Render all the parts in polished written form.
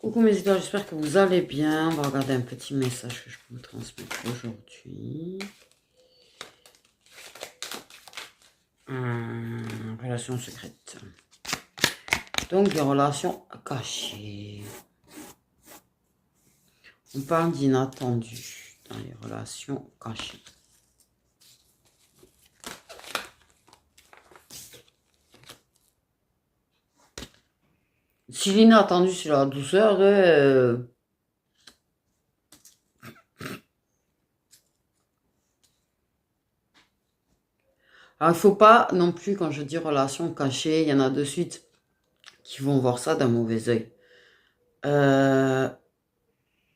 Coucou mes étoiles, j'espère que vous allez bien. On va regarder un petit message que je peux vous transmettre aujourd'hui. Relation secrète. Donc des relations cachées. On parle d'inattendu dans les relations cachées. Si l'inattendu c'est la douceur, alors, il faut pas non plus, quand je dis relation cachée, il y en a de suite qui vont voir ça d'un mauvais œil.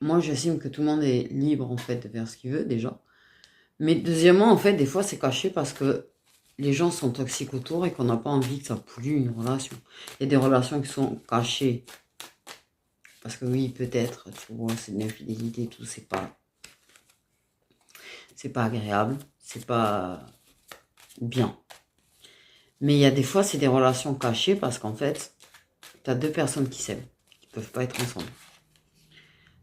Moi, j'estime que tout le monde est libre, en fait, de faire ce qu'il veut, déjà. Mais deuxièmement, en fait, des fois, c'est caché parce que les gens sont toxiques autour et qu'on n'a pas envie que ça pollue une relation. Il y a des relations qui sont cachées. Parce que oui, peut-être, tu vois, c'est de l'infidélité, tout, c'est pas agréable, c'est pas bien. Mais il y a des fois, c'est des relations cachées parce qu'en fait, tu as deux personnes qui s'aiment, qui peuvent pas être ensemble.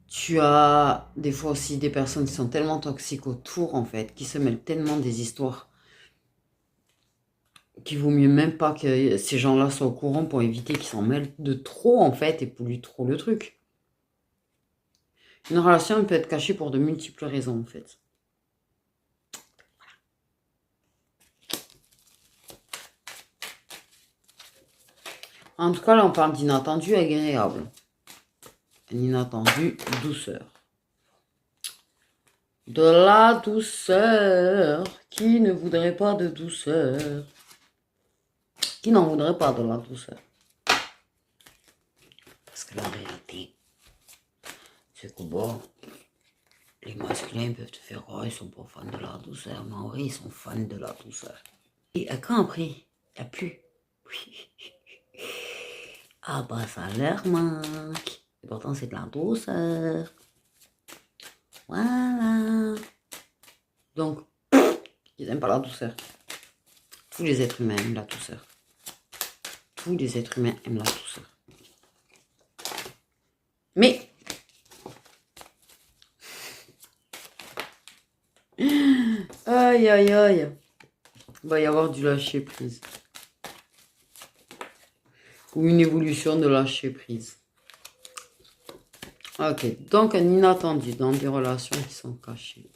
Tu as des fois aussi des personnes qui sont tellement toxiques autour, en fait, qui se mêlent tellement des histoires qu'il vaut mieux même pas que ces gens-là soient au courant pour éviter qu'ils s'en mêlent de trop, en fait, et polluent trop le truc. Une relation elle peut être cachée pour de multiples raisons, en fait. En tout cas, là, on parle d'inattendu agréable. Un inattendu douceur. De la douceur. Qui ne voudrait pas de douceur? Qui n'en voudrait pas de la douceur? Parce que la réalité, c'est que bon, les masculins peuvent te faire croire ils sont pas fans de la douceur, mais en vrai, ils sont fans de la douceur. Et quand après, il n'y a plus. Ah bah ça leur manque. Et pourtant, c'est de la douceur. Voilà. Donc, ils n'aiment pas la douceur. Tous les êtres humains aiment la douceur. Tous les êtres humains aiment la douceur. Mais, aïe aïe aïe, il va y avoir du lâcher prise. Ou une évolution de lâcher prise. Ok, donc un inattendu dans des relations qui sont cachées.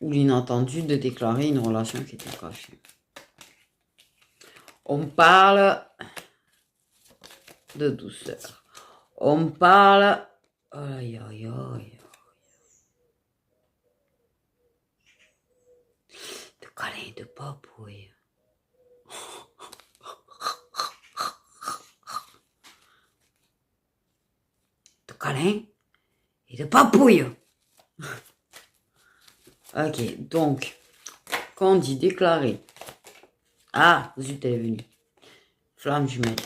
Ou l'inattendu de déclarer une relation qui était cachée. On parle de douceur. On parle... Aïe, aïe, aïe. De câlin, de papouille. De câlin et de papouille. Ok, donc, quand on dit déclarer... Ah, zut, elle est venue. Flamme jumelle.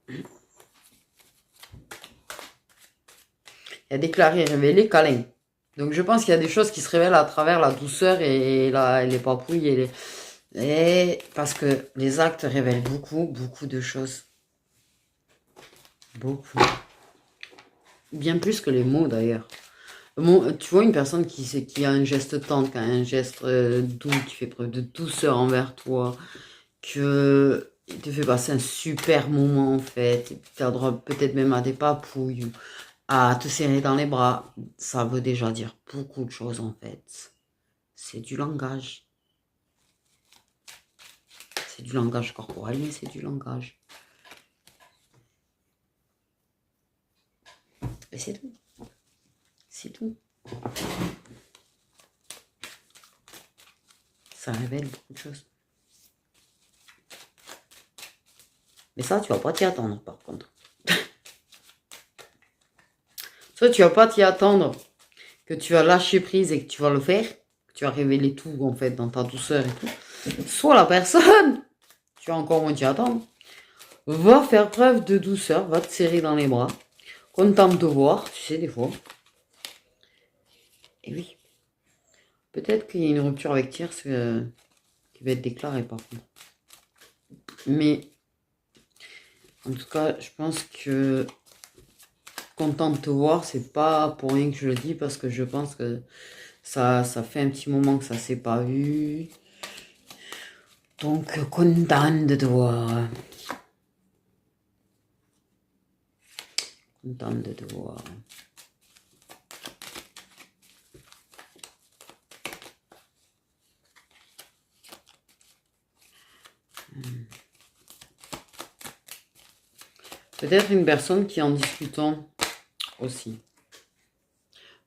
Il y a déclaré, révélé, câlin. Donc je pense qu'il y a des choses qui se révèlent à travers la douceur et les papouilles parce que les actes révèlent beaucoup de choses. Beaucoup. Bien plus que les mots d'ailleurs. Tu vois une personne qui a un geste tendre, qui a un geste doux, qui fait preuve de douceur envers toi, que il te fait passer un super moment en fait, tu as droit peut-être même à des papouilles, à te serrer dans les bras, ça veut déjà dire beaucoup de choses en fait. C'est du langage. C'est du langage corporel, mais c'est du langage. Et c'est tout. C'est tout. Ça révèle beaucoup de choses. Mais ça, tu vas pas t'y attendre par contre. Soit tu vas pas t'y attendre, que tu vas lâcher prise et que tu vas le faire, que tu vas révéler tout en fait dans ta douceur et tout. Soit la personne, tu vas encore moins t'y attendre, va faire preuve de douceur, va te serrer dans les bras, content de te voir, tu sais, des fois. Et oui. Peut-être qu'il y a une rupture avec tierce qui va être déclarée, par contre. Mais, en tout cas, je pense que content de te voir, c'est pas pour rien que je le dis, parce que je pense que ça fait un petit moment que ça s'est pas vu. Donc, content de te voir. Content de te voir. Peut-être une personne qui, en discutant aussi,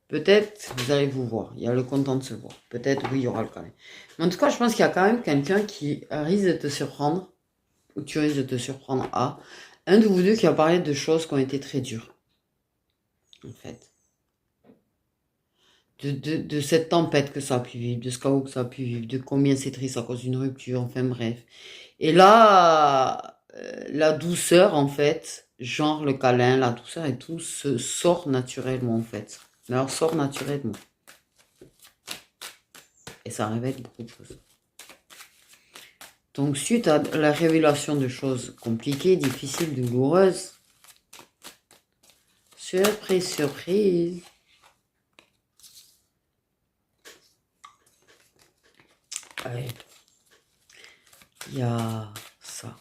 peut-être vous allez vous voir. Il y a le content de se voir. Peut-être oui, il y aura le câlin. Mais en tout cas, je pense qu'il y a quand même quelqu'un qui risque de te surprendre, ou tu risques de te surprendre à un de vous deux qui a parlé de choses qui ont été très dures. En fait. De cette tempête que ça a pu vivre, de ce chaos que ça a pu vivre, de combien c'est triste à cause d'une rupture, enfin bref. Et là, la douceur, en fait, genre le câlin, la douceur et tout, se sort naturellement, en fait. Mais alors, sort naturellement. Et ça révèle beaucoup de choses. Donc, suite à la révélation de choses compliquées, difficiles, douloureuses, surprise, surprise, ouais, il y a ça.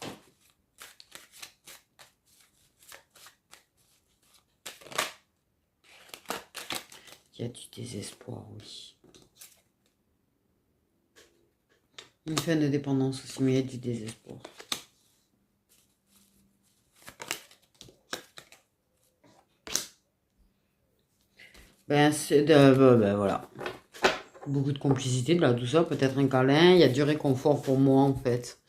Il y a du désespoir, oui. Une fin de dépendance aussi, mais il y a du désespoir. Ben, voilà. Beaucoup de complicité, de la douceur, peut-être un câlin. Il y a du réconfort pour moi, en fait.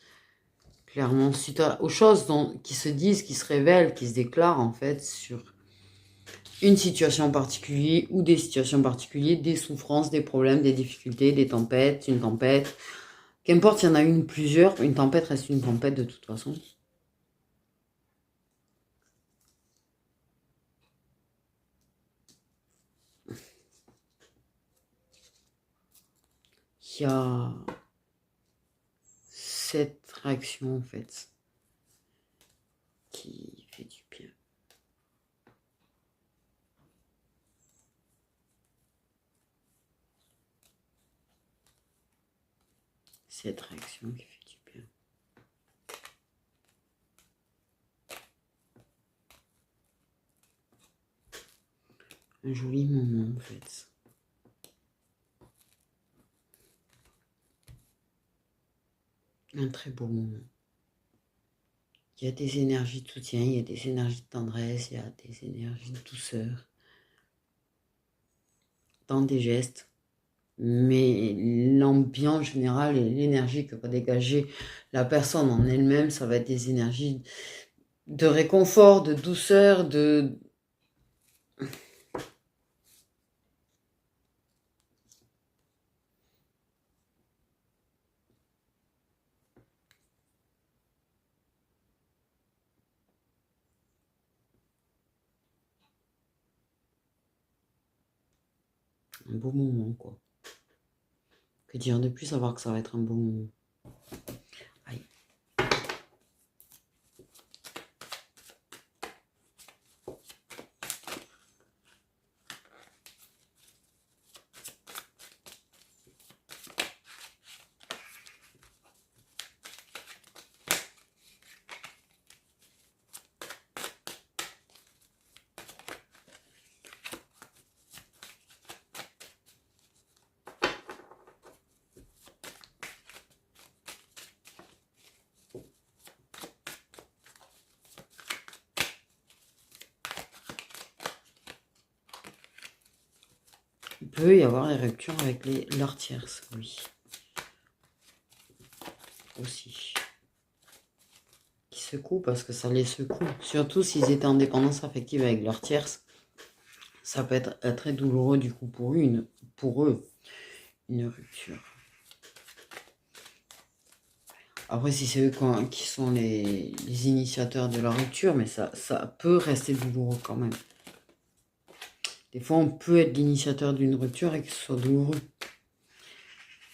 Clairement, suite aux choses qui se disent, qui se révèlent, qui se déclarent, en fait, sur une situation particulière ou des situations particulières, des souffrances, des problèmes, des difficultés, des tempêtes, une tempête. Qu'importe, il y en a une ou plusieurs, une tempête reste une tempête de toute façon. Il y a cette réaction, en fait, qui fait du bien. Cette réaction qui fait du bien. Un joli moment, en fait. Un très beau moment. Il y a des énergies de soutien, il y a des énergies de tendresse, il y a des énergies de douceur dans des gestes. Mais l'ambiance générale et l'énergie que va dégager la personne en elle-même, ça va être des énergies de réconfort, de douceur, de... Un beau moment, quoi. Que dire de plus, savoir que ça va être un beau moment. Aïe. Il peut y avoir des ruptures avec leurs tierces, oui. Aussi. Qui secouent parce que ça les secoue. Surtout s'ils étaient en dépendance affective avec leurs tierces. Ça peut être très douloureux du coup pour eux, une rupture. Après, si c'est eux qui sont les initiateurs de la rupture, mais ça peut rester douloureux quand même. Des fois, on peut être l'initiateur d'une rupture et que ce soit douloureux.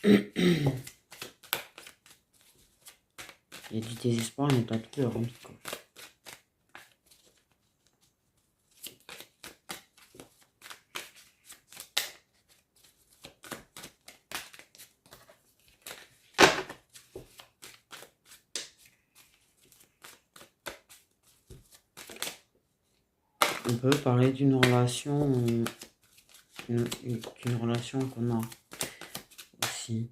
Il y a du désespoir, il n'y a pas de peur, en tout cas. On peut parler d'une relation, qu'on a aussi.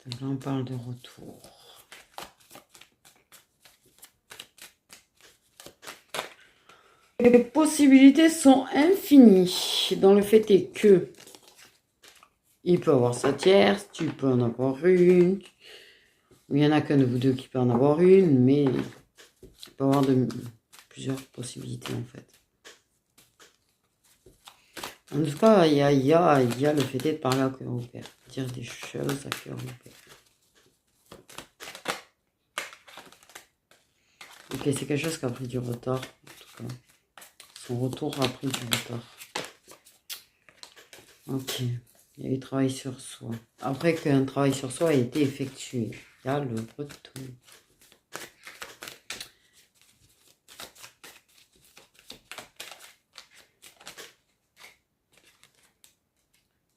Donc là, on parle de retour. Les possibilités sont infinies. Dans le fait est que il peut avoir sa tierce, tu peux en avoir une. Il n'y en a qu'un de vous deux qui peut en avoir une, mais il peut y avoir plusieurs possibilités en fait. En tout cas, il y a le fait de parler à cœur ouvert, dire des choses à cœur ouvert. Ok, c'est quelque chose qui a pris du retard, en tout cas. Son retour a pris du retard. Ok, il y a eu travail sur soi. Après qu'un travail sur soi a été effectué, il y a le retour.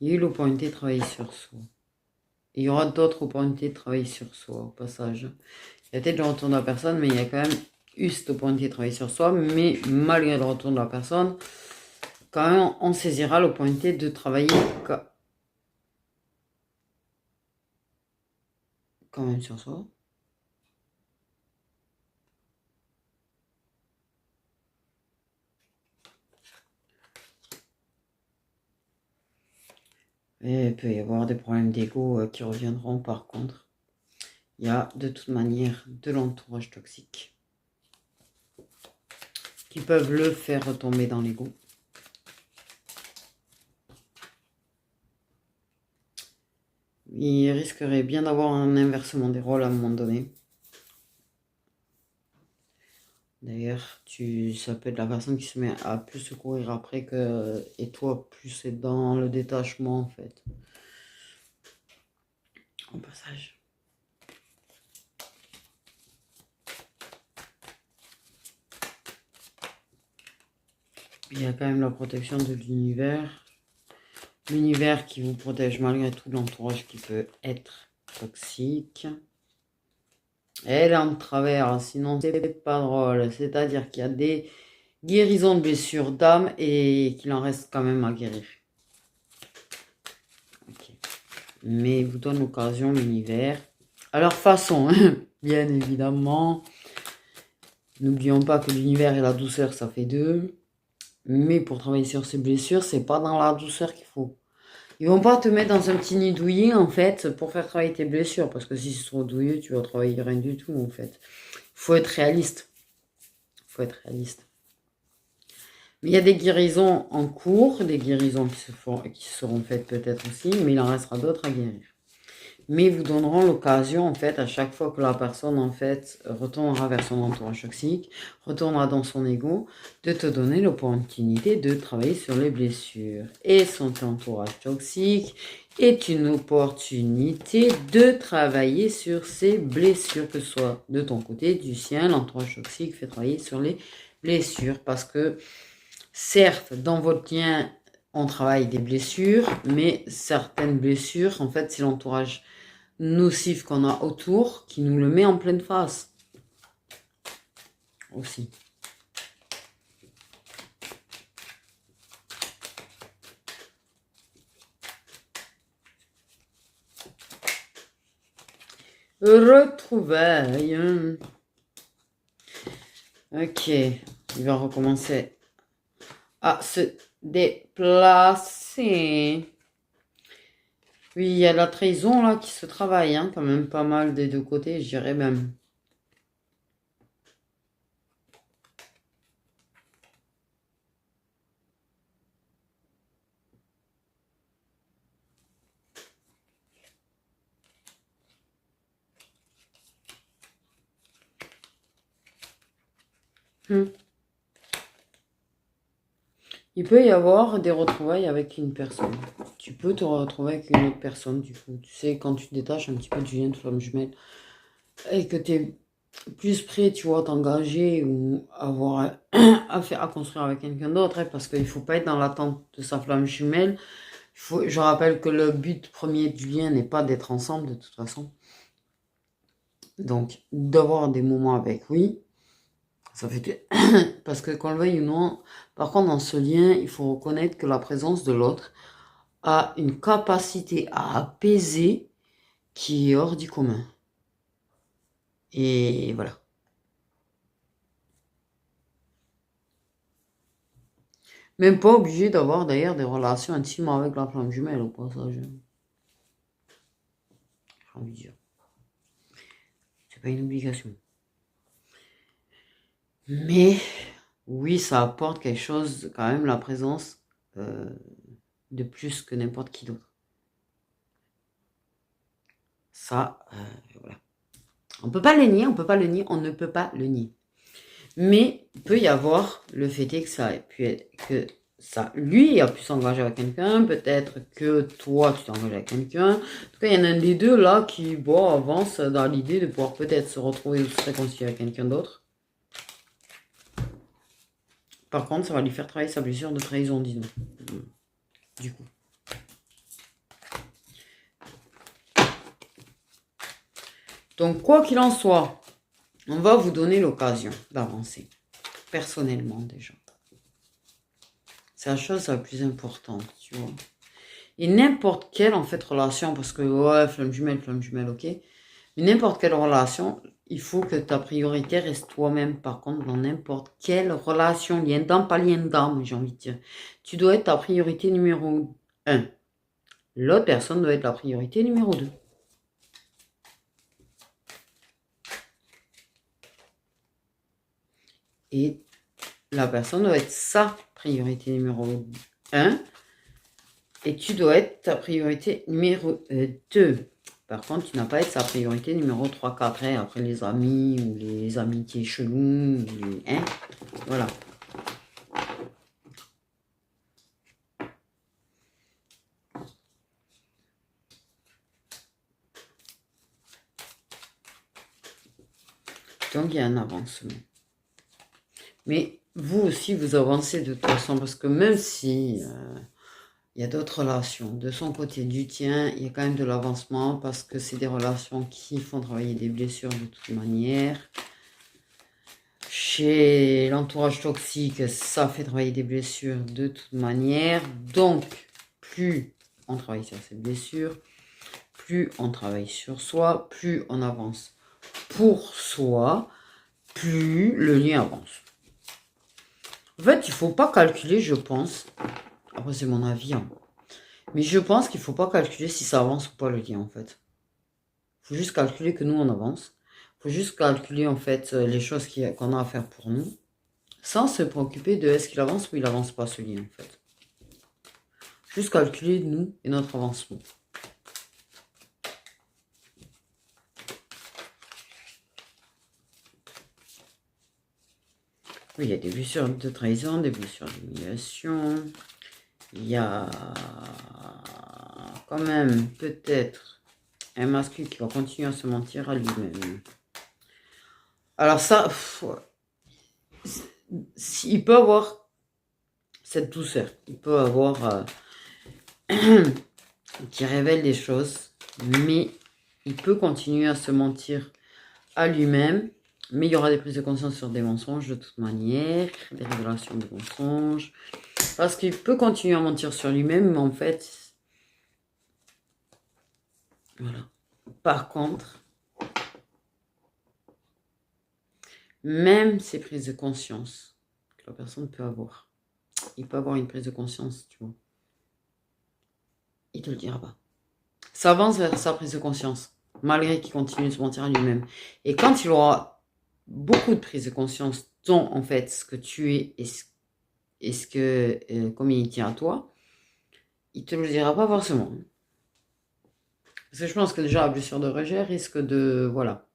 Il y a eu l'opportunité de travailler sur soi. Il y aura d'autres opportunités de travailler sur soi, au passage. Il y a peut-être le retour de la personne, mais il y a quand même eu cette opportunité de travailler sur soi. Mais malgré le retour de la personne, quand même, on saisira l'opportunité de travailler quand même sur soi. Et il peut y avoir des problèmes d'ego qui reviendront par contre. Il y a de toute manière de l'entourage toxique qui peuvent le faire retomber dans l'ego. Il risquerait bien d'avoir un inversement des rôles à un moment donné. D'ailleurs, ça peut être la personne qui se met à plus se courir après que... Et toi, plus c'est dans le détachement, en fait. Au passage. Il y a quand même la protection de l'univers. L'univers qui vous protège malgré tout l'entourage qui peut être toxique. Elle est en travers, sinon c'est pas drôle. C'est-à-dire qu'il y a des guérisons de blessures d'âme et qu'il en reste quand même à guérir. Okay. Mais il vous donne l'occasion, l'univers, à leur façon, hein, bien évidemment. N'oublions pas que l'univers et la douceur, ça fait deux. Mais pour travailler sur ces blessures, c'est pas dans la douceur qu'il faut. Ils vont pas te mettre dans un petit nid douillet, en fait, pour faire travailler tes blessures. Parce que si c'est trop douilleux, tu vas travailler rien du tout, en fait. Faut être réaliste. Faut être réaliste. Mais il y a des guérisons en cours, des guérisons qui seront faites peut-être aussi, mais il en restera d'autres à guérir. Mais vous donneront l'occasion, en fait, à chaque fois que la personne, en fait, retournera vers son entourage toxique, retournera dans son ego, de te donner l'opportunité de travailler sur les blessures. Et son entourage toxique est une opportunité de travailler sur ses blessures, que ce soit de ton côté, du sien, l'entourage toxique fait travailler sur les blessures. Parce que, certes, dans votre lien, on travaille des blessures, mais certaines blessures, en fait, c'est l'entourage nocif qu'on a autour qui nous le met en pleine face aussi. Retrouvailles. Ok, il va recommencer à se déplacer. Oui, il y a la trahison là qui se travaille, hein, quand même pas mal des deux côtés, je dirais même. Hmm. Il peut y avoir des retrouvailles avec une personne. Tu peux te retrouver avec une autre personne, du coup. Tu sais, quand tu te détaches un petit peu du lien de flamme jumelle et que tu es plus prêt, tu vois, à t'engager ou avoir à construire avec quelqu'un d'autre, hein, parce qu'il ne faut pas être dans l'attente de sa flamme jumelle. Je rappelle que le but premier du lien n'est pas d'être ensemble, de toute façon. Donc, d'avoir des moments avec, oui, ça fait que... Parce que qu'on le veuille ou non, par contre, dans ce lien, il faut reconnaître que la présence de l'autre a une capacité à apaiser qui est hors du commun. Et voilà. Même pas obligé d'avoir d'ailleurs des relations intimes avec la flamme jumelle au passage. J'ai envie de dire. C'est pas une obligation. Mais oui, ça apporte quelque chose, quand même, la présence de plus que n'importe qui d'autre. Ça, voilà. On peut pas le nier, on peut pas le nier, on ne peut pas le nier. Mais il peut y avoir le fait que ça ait pu être, que ça, lui a pu s'engager avec quelqu'un, peut-être que toi tu t'engages avec quelqu'un. En tout cas, il y en a un des deux là qui, bon, avance dans l'idée de pouvoir peut-être se retrouver ou se réconcilier avec quelqu'un d'autre. Par contre, ça va lui faire travailler sa blessure de trahison, disons. Du coup. Donc, quoi qu'il en soit, on va vous donner l'occasion d'avancer. Personnellement, déjà. C'est la chose la plus importante, tu vois. Et n'importe quelle, en fait, relation, parce que, ouais, flamme jumelle, ok. Mais n'importe quelle relation, il faut que ta priorité reste toi-même. Par contre, dans n'importe quelle relation, lien d'âme, pas lien d'âme, j'ai envie de dire. Tu dois être ta priorité numéro 1. L'autre personne doit être la priorité numéro 2. Et la personne doit être sa priorité numéro 1. Et tu dois être ta priorité numéro 2. Par contre, tu n'as pas à être sa priorité numéro 3, 4, hein, après les amis ou les amitiés cheloues. Hein, voilà. Donc, il y a un avancement. Mais vous aussi, vous avancez de toute façon, parce que même si il y a d'autres relations, de son côté, du tien, il y a quand même de l'avancement, parce que c'est des relations qui font travailler des blessures de toute manière. Chez l'entourage toxique, ça fait travailler des blessures de toute manière. Donc, plus on travaille sur ces blessures, plus on travaille sur soi, plus on avance pour soi, plus le lien avance. En fait, il ne faut pas calculer, je pense. Après, c'est mon avis. Hein. Mais je pense qu'il ne faut pas calculer si ça avance ou pas le lien, en fait. Il faut juste calculer que nous, on avance. Il faut juste calculer, en fait, les choses qu'on a à faire pour nous. Sans se préoccuper de est-ce qu'il avance ou il avance pas, ce lien, en fait. Juste calculer, nous, et notre avancement. Oui, il y a des blessures de trahison, des blessures d'humiliation. Il y a quand même peut-être un masculin qui va continuer à se mentir à lui-même. Alors ça, il peut avoir cette douceur. Il peut avoir qui révèle des choses, mais il peut continuer à se mentir à lui-même. Mais il y aura des prises de conscience sur des mensonges de toute manière, des révélations de mensonges. Parce qu'il peut continuer à mentir sur lui-même, mais en fait, voilà. Par contre, même ces prises de conscience que la personne peut avoir, il peut avoir une prise de conscience, tu vois. Il te le dira pas. Ça avance vers sa prise de conscience, malgré qu'il continue de se mentir à lui-même. Et quand il aura beaucoup de prise de conscience, dont en fait ce que tu es et ce que comme il tient à toi, il te le dira pas forcément. Parce que je pense que déjà la blessure de rejet risque de... Voilà.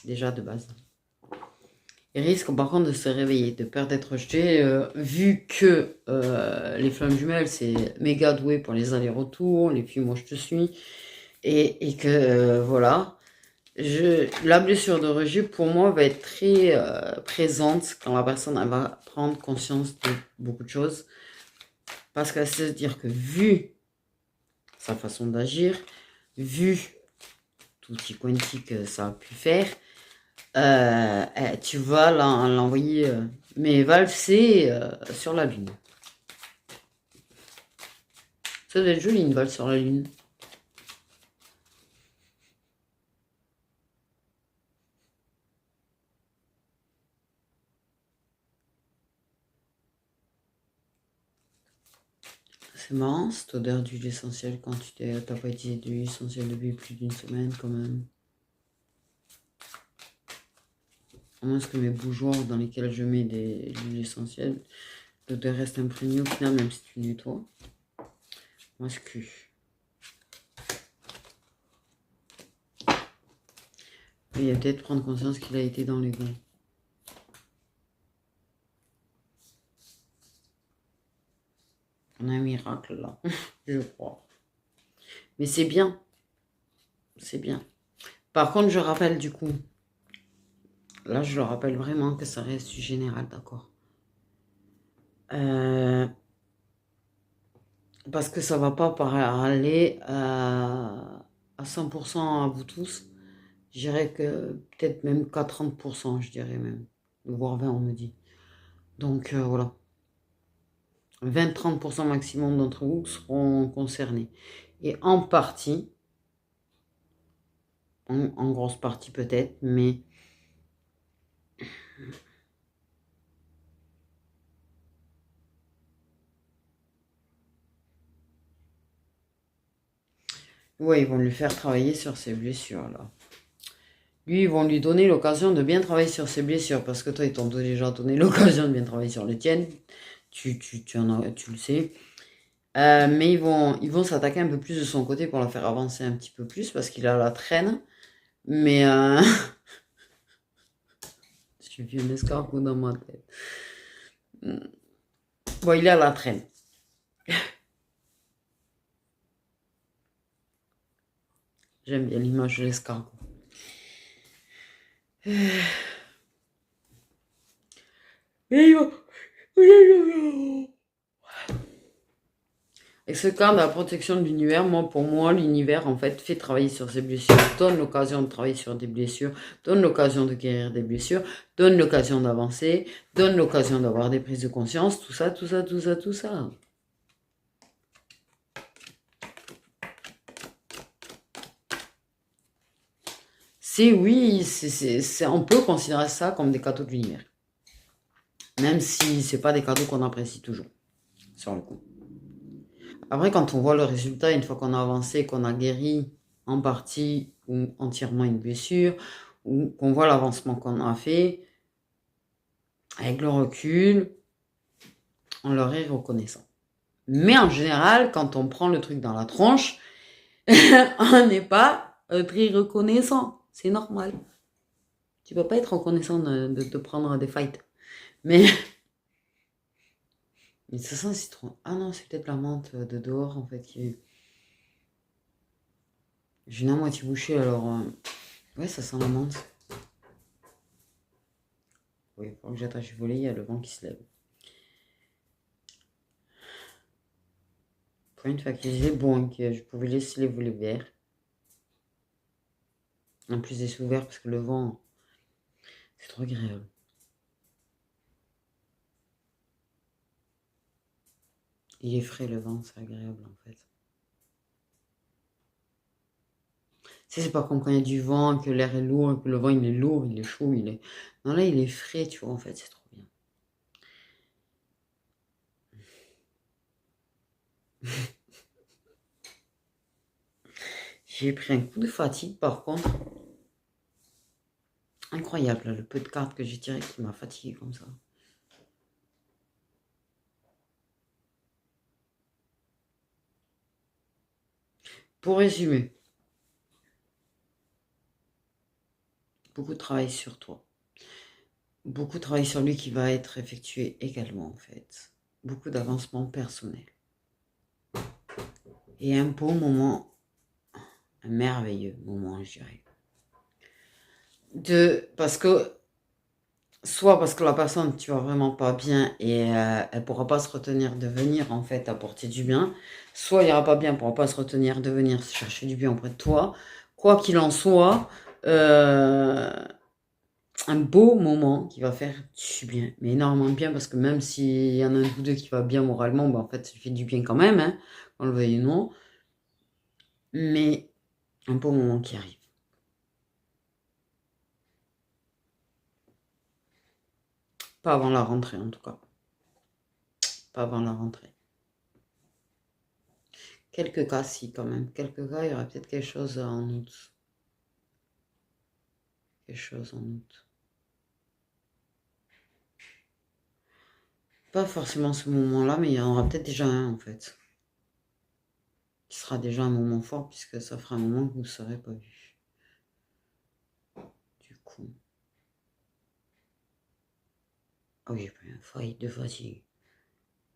déjà de base. Il risque par contre de se réveiller, de peur d'être rejeté, vu que les flammes jumelles, c'est méga doué pour les allers-retours, les filles, moi je te suis, et que voilà. La blessure de rejet, pour moi, va être très présente quand la personne elle va prendre conscience de beaucoup de choses. Parce qu'elle sait se dire que vu sa façon d'agir, vu tout petit quanti que ça a pu faire, tu vas l'envoyer, mais valser sur la lune. Ça doit être joli une valse sur la lune. C'est marrant cette odeur d'huile essentielle quand tu t'as pas utilisé d'huile essentielle depuis plus d'une semaine quand même. À moins que mes bougeoirs dans lesquels je mets des huiles essentielles, l'odeur reste imprégnée au final même si tu nettoies. Moi ce que... Il va peut-être prendre conscience qu'il a été dans les gonds. On a un miracle là, je crois. Mais c'est bien. C'est bien. Par contre, je rappelle du coup, là je le rappelle vraiment que ça reste du général, d'accord. Parce que ça va pas aller à 100% à vous tous. Je dirais que peut-être même qu'à 30%, je dirais même. Voire 20, on me dit. Donc voilà. 20-30% maximum d'entre vous seront concernés. Et en partie, en grosse partie peut-être, mais ouais, ils vont lui faire travailler sur ses blessures là. Lui, ils vont lui donner l'occasion de bien travailler sur ses blessures parce que toi, ils t'ont déjà donné l'occasion de bien travailler sur les tiennes. Tu le sais. Mais ils vont s'attaquer un peu plus de son côté pour la faire avancer un petit peu plus parce qu'il a la traîne. Mais j'ai vu un escargot dans ma tête. Bon, il a la traîne. J'aime bien l'image de l'escargot. Et ce cas de la protection de l'univers, pour moi, l'univers, en fait, fait travailler sur ses blessures, donne l'occasion de travailler sur des blessures, donne l'occasion de guérir des blessures, donne l'occasion d'avancer, donne l'occasion d'avoir des prises de conscience, tout ça, tout ça, tout ça, tout ça. Oui, on peut considérer ça comme des cadeaux de l'univers. Même si c'est pas des cadeaux qu'on apprécie toujours, sur le coup. Après, quand on voit le résultat, une fois qu'on a avancé, qu'on a guéri en partie ou entièrement une blessure, ou qu'on voit l'avancement qu'on a fait, avec le recul, on leur est reconnaissant. Mais en général, quand on prend le truc dans la tronche, on n'est pas très reconnaissant. C'est normal. Tu peux pas être reconnaissant de te prendre des fights. Mais ça sent le citron. Ah non, c'est peut-être la menthe de dehors en fait qui... J'ai une à moitié bouchée alors... Ouais, ça sent la menthe. Oui, il faut que j'attache le volet, il y a le vent qui se lève. Pour une fois qu'il faisait bon, que je pouvais laisser les volets verts. En plus des ouverts parce que le vent, c'est trop agréable. Il est frais le vent, c'est agréable en fait. C'est pas comme quand il y a du vent, que l'air est lourd, que le vent il est lourd, il est chaud, il est... Non là il est frais, tu vois, en fait, c'est trop bien. J'ai pris un coup de fatigue par contre. Incroyable, là, le peu de cartes que j'ai tiré qui m'a fatigué comme ça. Pour résumer, beaucoup de travail sur toi. Beaucoup de travail sur lui qui va être effectué également, en fait. Beaucoup d'avancement personnel. Et un beau moment, un merveilleux moment, je dirais. Parce que, soit parce que la personne, tu vas vraiment pas bien et elle pourra pas se retenir de venir, en fait, apporter du bien. Soit il ira pas bien, elle pourra pas se retenir de venir chercher du bien auprès de toi. Quoi qu'il en soit, un beau moment qui va faire du bien, mais énormément de bien, parce que même s'il y en a un de vous deux qui va bien moralement, en fait, ça fait du bien quand même, hein, qu'on le veuille ou non. Mais un beau moment qui arrive. Pas avant la rentrée, en tout cas. Pas avant la rentrée. Quelques cas, si, quand même. Quelques cas, il y aurait peut-être quelque chose en août. Quelque chose en août. Pas forcément ce moment-là, mais il y en aura peut-être déjà un, en fait. Qui sera déjà un moment fort, puisque ça fera un moment que vous ne serez pas vu. Du coup. Oh, j'ai pris un faille de fatigue.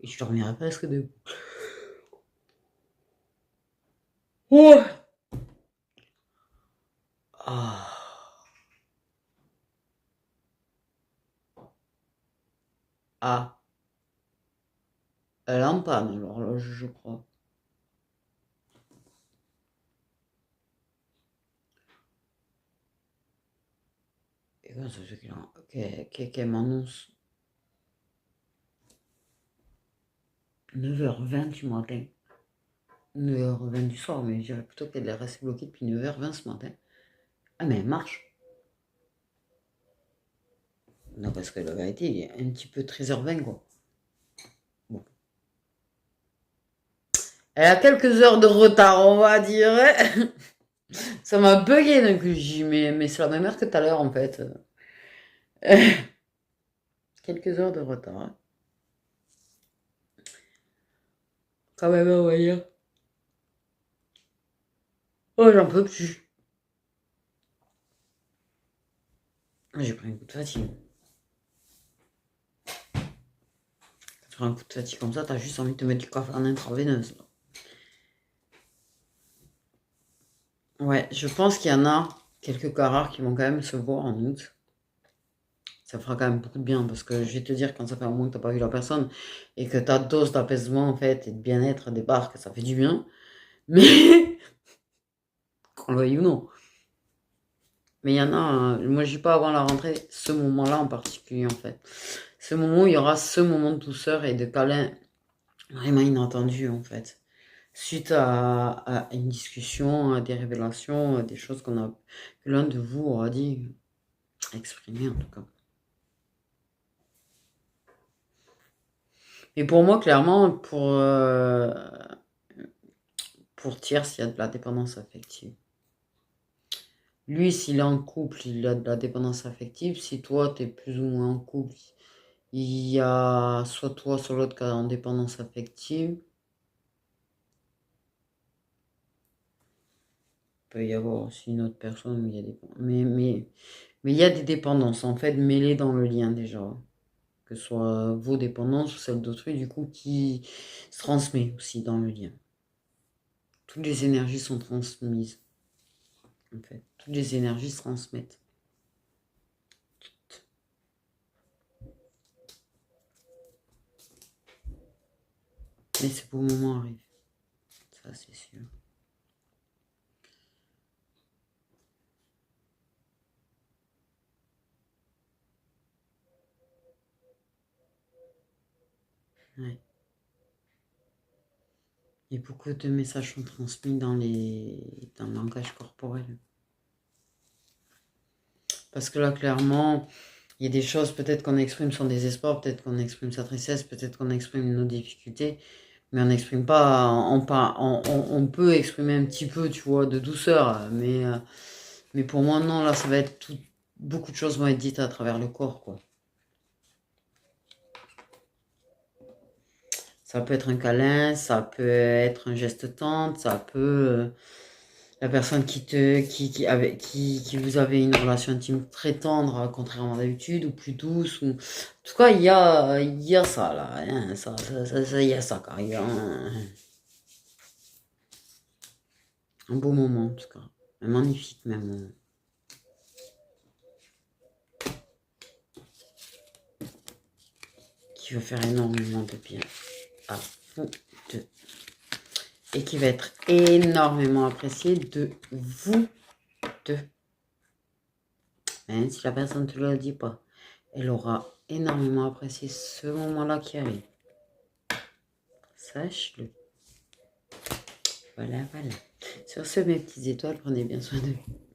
Et je dormirai presque debout. Ouais. Ah. Ah. Elle est en panne, l'horloge, je crois. Et quand ça fait qu'elle m'annonce 9h20 du matin. 9h20 du soir, mais je dirais plutôt qu'elle est restée bloquée depuis 9h20 ce matin. Ah, mais elle marche. Non, parce que la vérité, il est un petit peu 13h20, quoi. Bon. Elle a quelques heures de retard, on va dire. Ça m'a bugué d'un coup. J'ai dit, mais c'est la même heure que tout à l'heure, en fait. Quelques heures de retard, hein. Quand même, on va dire. Oh, j'en peux plus. J'ai pris un coup de fatigue. Quand tu prends un coup de fatigue comme ça, t'as juste envie de te mettre du café en intraveineuse. Ouais, je pense qu'il y en a quelques cas rares qui vont quand même se voir en août. Ça fera quand même beaucoup de bien, parce que je vais te dire, quand ça fait un mois que t'as pas vu la personne et que ta dose d'apaisement, en fait, et de bien-être débarque, ça fait du bien. Mais, qu'on le veuille ou non. Mais il y en a, moi je dis pas avant la rentrée, ce moment-là en particulier, en fait. Ce moment où il y aura ce moment de douceur et de câlin vraiment inattendu, en fait. Suite à une discussion, à des révélations, à des choses que l'un de vous aura dit, exprimé en tout cas. Et pour moi, clairement, pour Tierce, il y a de la dépendance affective. Lui, s'il est en couple, il a de la dépendance affective. Si toi, tu es plus ou moins en couple, il y a soit toi, soit l'autre qui a en dépendance affective. Il peut y avoir aussi une autre personne où il y a des... Mais il y a des dépendances, en fait, mêlées dans le lien déjà. Que ce soit vos dépendances ou celles d'autrui, du coup, qui se transmet aussi dans le lien. Toutes les énergies sont transmises, en fait. Toutes les énergies se transmettent. Mais ce beau moment arrive. Ça, c'est sûr. Ouais. Et beaucoup de messages sont transmis dans le langage corporel. Parce que là, clairement, il y a des choses, peut-être qu'on exprime son désespoir, peut-être qu'on exprime sa tristesse, peut-être qu'on exprime nos difficultés, mais on n'exprime pas, on peut exprimer un petit peu, tu vois, de douceur, mais pour moi, non, là, ça va être beaucoup de choses vont être dites à travers le corps, quoi. Ça peut être un câlin, ça peut être un geste tendre, ça peut La personne qui vous avait une relation intime très tendre, contrairement à d'habitude, ou plus douce. Ou... En tout cas, il y a ça là. Hein, il y a ça qui arrive. Hein. Un beau moment en tout cas. Un magnifique même moment. Qui va faire énormément de bien à vous deux. Et qui va être énormément apprécié de vous deux. Même si la personne ne te le dit pas, elle aura énormément apprécié ce moment-là qui arrive. Sache-le. Voilà, voilà. Sur ce, mes petites étoiles, prenez bien soin de vous.